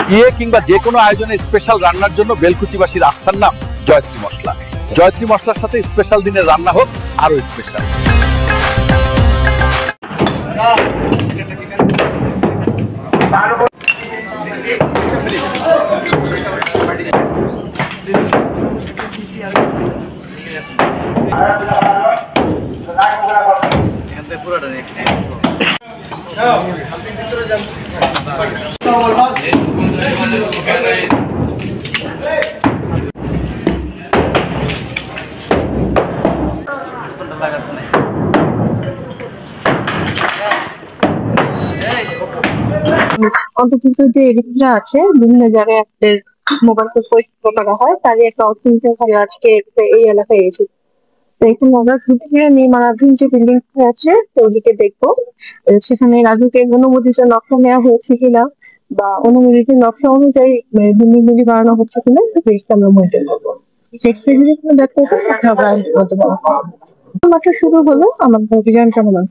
বিয়ে কিংবা যে কোনো আয়োজনে স্পেশাল রান্নার জন্য বেলকুচিবাসীর আস্থার নাম জয়ত্রী মশলা। জয়ত্রী মশলার সাথে স্পেশাল দিনের রান্না হোক আরো স্পেশাল। অন্তর্ভুক্ত যে এডিটরা আছে বিভিন্ন জায়গায় আপনাদের মোবাইলকে পরিচিত করা হয়, তারই একটা অর্থনীতি আজকে এই এলাকায় এসেছে। তো এখানে আমরা ঘুরে নির্মাণাধীন যে বিল্ডিং আছে ওদিকে দেখবো সেখানে রাজুকের অনুমোদিত নকশা নেওয়া হয়েছে কিনা বা অনুমোদিত নকশা অনুযায়ী বিল্ডিং গুলি বানানো হচ্ছে কিনা সেটা আমরা মনিটর করবো। দেখতে মাত্র শুরু হলো আমাদের অভিযান চলমান।